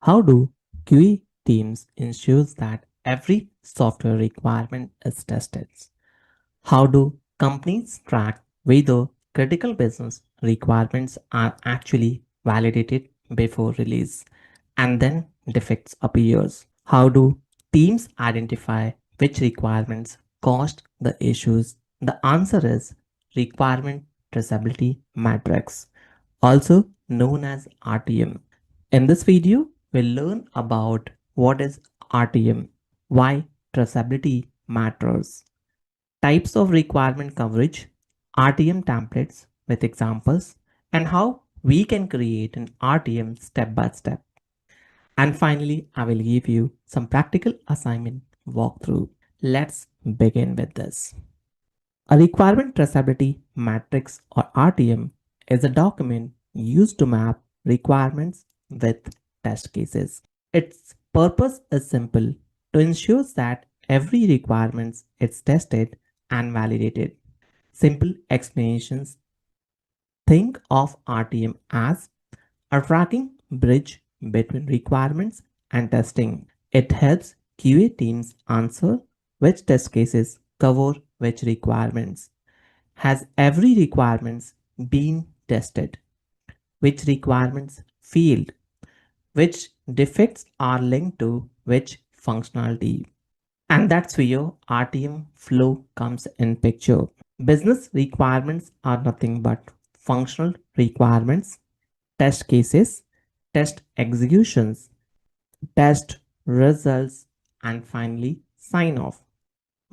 How do QA teams ensure that every software requirement is tested? How do companies track whether critical business requirements are actually validated before release and then defects appears? How do teams identify which requirements caused the issues? The answer is Requirement Traceability Matrix, also known as RTM. In this video, we'll learn about what is RTM, why traceability matters, types of requirement coverage, RTM templates with examples, and how we can create an RTM step by step. And finally, I will give you some practical assignment walkthrough. Let's begin with this. A requirement traceability matrix or RTM is a document used to map requirements with test cases. Its purpose is simple to ensure that every requirement is tested and validated. Simple explanations. Think of RTM as a tracking bridge between requirements and testing. It helps QA teams answer which test cases cover which requirements. Has every requirement been tested? Which requirements failed? Which defects are linked to which functionality? And that's where RTM flow comes in picture. Business requirements are nothing but functional requirements, test cases, test executions, test results, and finally sign off.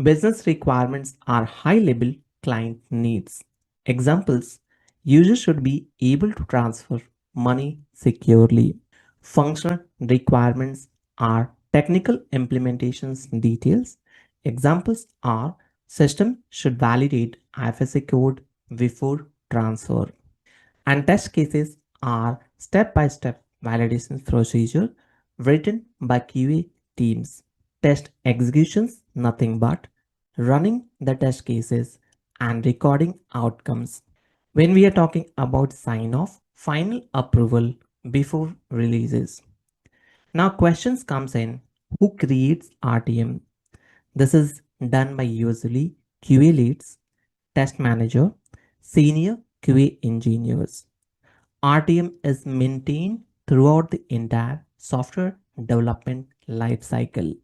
Business requirements are high level client needs. Examples: users should be able to transfer money securely. Functional requirements are technical implementations details. Examples are system should validate IFSC code before transfer. And test cases are step-by-step validation procedure written by QA teams. Test executions, nothing but running the test cases and recording outcomes. When we are talking about sign off, final approval before releases. Now questions comes in, who creates RTM? This is done by usually QA leads, test manager, senior QA engineers. RTM is maintained throughout the entire software development lifecycle.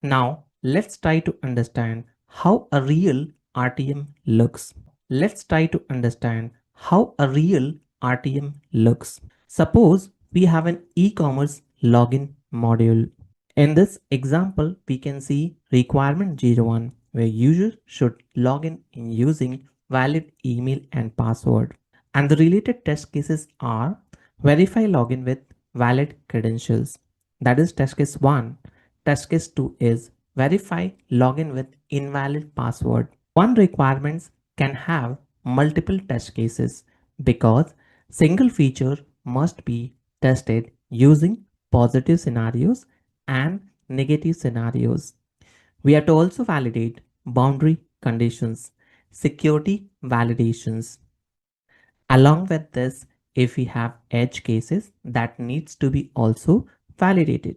Now, let's try to understand how a real RTM looks. Let's try to understand how a real RTM looks. Suppose we have an e-commerce login module. In this example, we can see requirement 01 where users should log in using valid email and password. And the related test cases are verify login with valid credentials. That is test case 1. Test case 2 is verify login with invalid password. One requirement can have multiple test cases because single feature must be tested using positive scenarios and negative scenarios. We have to also validate boundary conditions, security validations. Along with this, if we have edge cases, that needs to be also validated.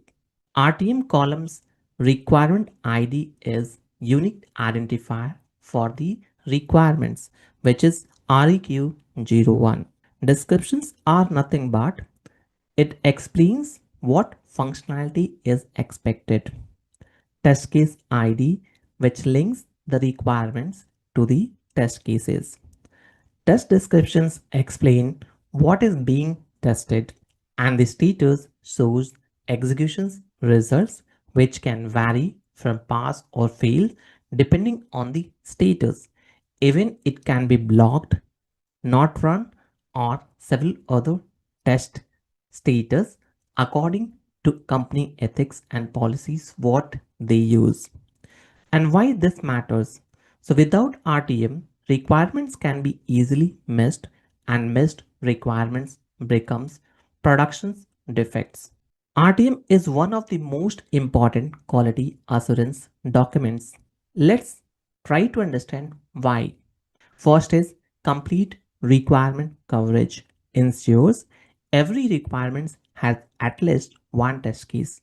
RTM columns requirement ID is unique identifier for the requirements, which is REQ01. Descriptions are nothing but it explains what functionality is expected. Test case ID, which links the requirements to the test cases. Test descriptions explain what is being tested, and the status shows executions results which can vary from pass or fail depending on the status. Even it can be blocked, not run, or several other test status according to company ethics and policies what they use. And why this matters. So without RTM, requirements can be easily missed and missed requirements becomes production defects. RTM is one of the most important quality assurance documents. Let's try to understand why. First is complete requirement coverage ensures every requirement has at least one test case.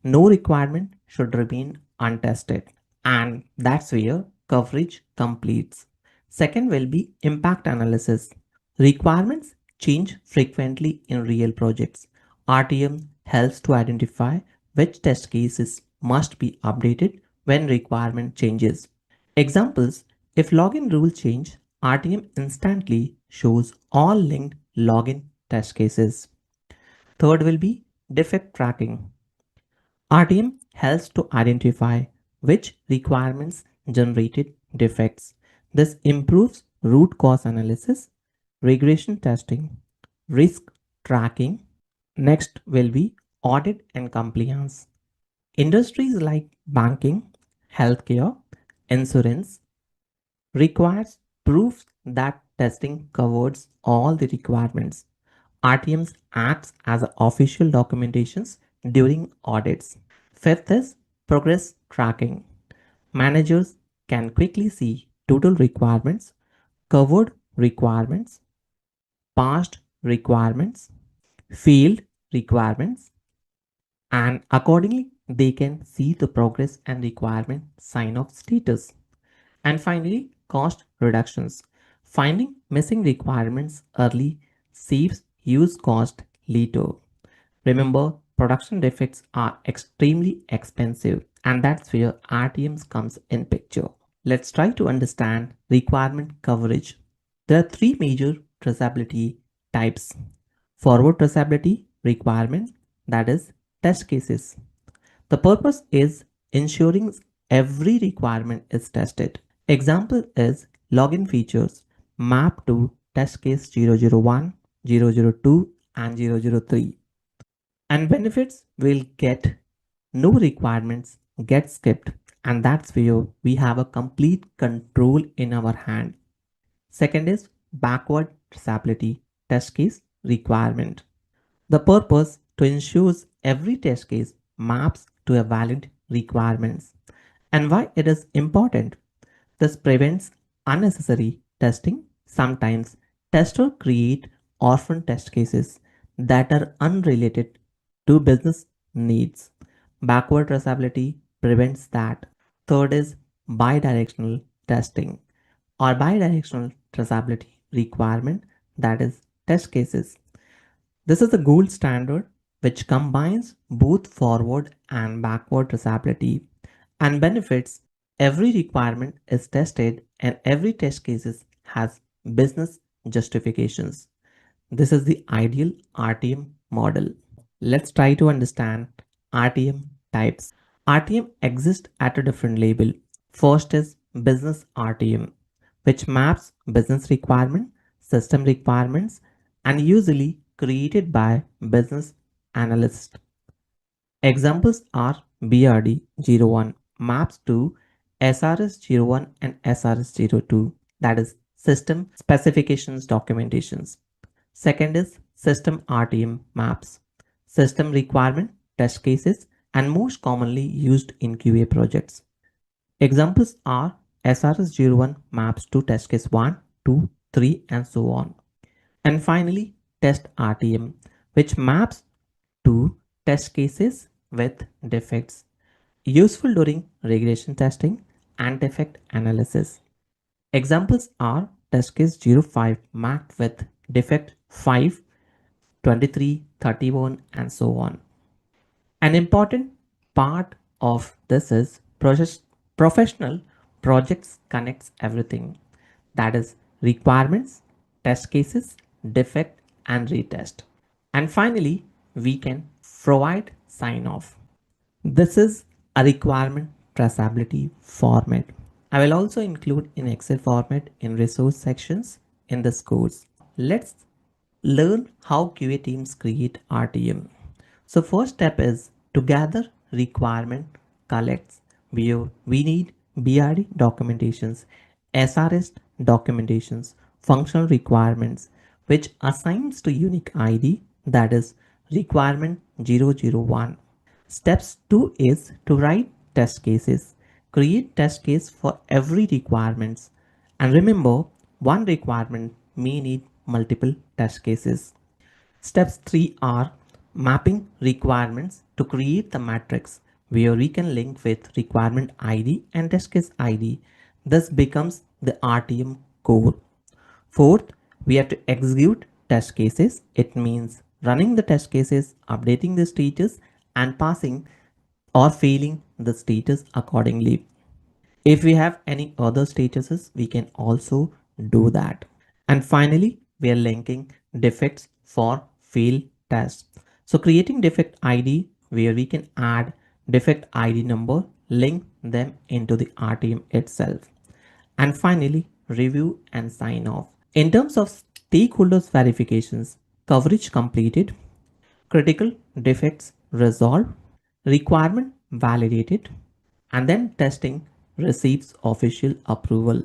No requirement should remain untested. And that's where coverage completes. Second will be impact analysis. Requirements change frequently in real projects. RTM helps to identify which test cases must be updated when requirement changes. Examples: if login rule change, RTM instantly shows all linked login test cases. Third will be defect tracking. RTM helps to identify which requirements generated defects. This improves root cause analysis, regression testing, risk tracking. Next will be audit and compliance. Industries like banking, healthcare, insurance requires proof that testing covers all the requirements. RTMs acts as official documentations during audits. Fifth is progress tracking. Managers can quickly see total requirements, covered requirements, past requirements, field requirements, and accordingly they can see the progress and requirement sign off status. And finally, cost reductions. Finding missing requirements early saves huge cost later. Remember, production defects are extremely expensive, and that's where RTMs comes in picture. Let's try to understand requirement coverage. There are three major traceability types. Forward traceability requirement, that is test cases. The purpose is ensuring every requirement is tested. Example is login features map to test case 001, 002, and 003. And benefits will get no requirements get skipped, and that's where we have a complete control in our hand. Second is backward traceability test case requirement. The purpose to ensure every test case maps to a valid requirements. And why it is important: this prevents unnecessary testing. Sometimes testers create orphan test cases that are unrelated to business needs. Backward traceability prevents that. Third is bidirectional testing or bidirectional traceability requirement, that is test cases. This is the gold standard which combines both forward and backward traceability and benefits. Every requirement is tested and every test cases has business justifications. This is the ideal RTM model. Let's try to understand RTM types. RTM exists at a different label. First is business RTM, which maps business requirement, system requirements, and usually created by business analysts. Examples are BRD01 maps to SRS01 and SRS02, that is system specifications documentations. Second is system RTM maps, system requirement test cases, and most commonly used in QA projects. Examples are SRS01 maps to test case 1, 2, 3, and so on. And finally, test RTM, which maps to test cases with defects, useful during regression testing and defect analysis. Examples are test case 05 mapped with defect 5, 23, 31, and so on. An important part of this is professional projects connects everything, that is requirements, test cases, defect, and retest. And finally, we can provide sign off. This is a requirement traceability format. I will also include in Excel format in resource sections in this course. Let's learn how QA teams create RTM. So first step is to gather requirement collects, where we need BRD documentations, SRS documentations, functional requirements, which assigns to unique ID, that is requirement 001. Steps 2 is to write test cases. Create test case for every requirements. And remember, one requirement may need multiple test cases. Steps 3 are mapping requirements to create the matrix where we can link with requirement ID and test case ID. This becomes the RTM core. Fourth, we have to execute test cases. It means running the test cases, updating the status, and passing or failing the status accordingly. If we have any other statuses, we can also do that. And finally, we are linking defects for fail tests. So creating defect ID where we can add defect ID number, link them into the RTM itself. And finally, review and sign off. In terms of stakeholders verifications, coverage completed, critical defects resolved, requirement validated, and then testing receives official approval.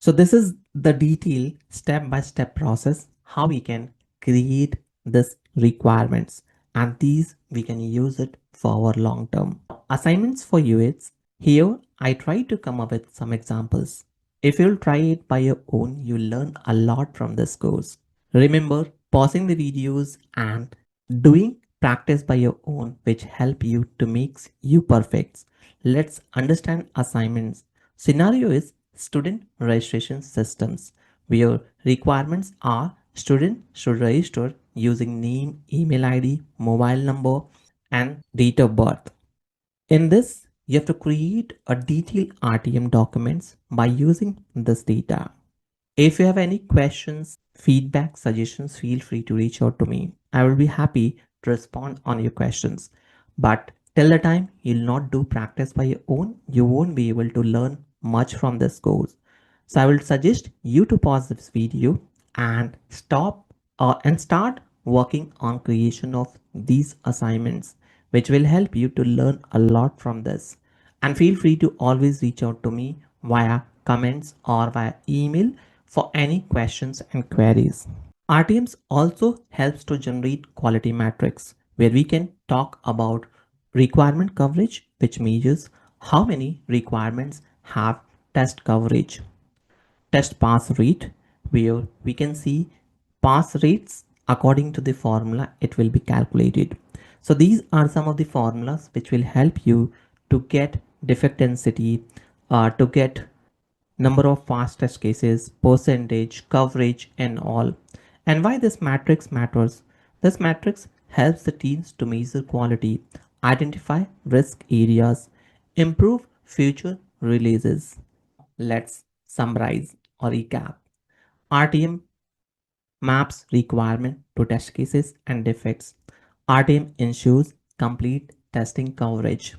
So this is the detailed step-by-step process how we can create this requirements, and these we can use it for our long term assignments for UX. Here I try to come up with some examples. If you'll try it by your own, you'll learn a lot from this course. Remember pausing the videos and doing practice by your own, which help you to make you perfect. Let's understand assignments. Scenario is student registration systems, where requirements are student should register using name, email ID, mobile number, and date of birth. In this, you have to create a detailed RTM documents by using this data. If you have any questions, feedback, suggestions, feel free to reach out to me. I will be happy to respond on your questions. But till the time you'll not do practice by your own, you won't be able to learn much from this course. So I will suggest you to pause this video and start working on creation of these assignments, which will help you to learn a lot from this. And feel free to always reach out to me via comments or via email for any questions and queries. RTMs also helps to generate quality metrics where we can talk about requirement coverage, which measures how many requirements have test coverage, test pass rate, where we can see pass rates according to the formula it will be calculated. So these are some of the formulas which will help you to get defect density, to get number of fast test cases, percentage, coverage, and all. And why this matrix matters? This matrix helps the teams to measure quality, identify risk areas, improve future releases. Let's summarize or recap. RTM maps requirement to test cases and defects. RTM ensures complete testing coverage.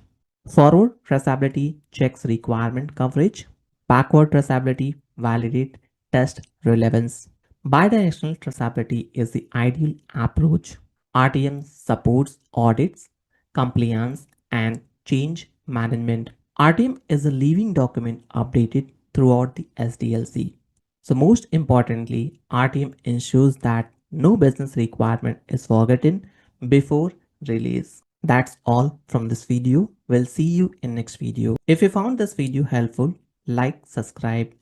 Forward traceability checks requirement coverage. Backward traceability validate test relevance. Bidirectional traceability is the ideal approach. RTM supports audits, compliance, and change management. RTM is a living document updated throughout the STLC. So most importantly, RTM ensures that no business requirement is forgotten before release. That's all from this video. We'll see you in next video. If you found this video helpful, like, subscribe,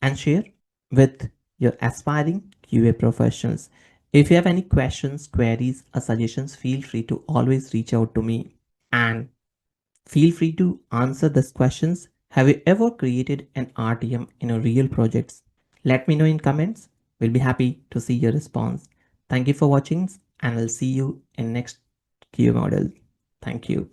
and share with your aspiring QA professionals. If you have any questions, queries, or suggestions, feel free to always reach out to me and feel free to answer these questions. Have you ever created an RTM in a real project? Let me know in comments. We'll be happy to see your response. Thank you for watching and we'll see you in next QA model. Thank you.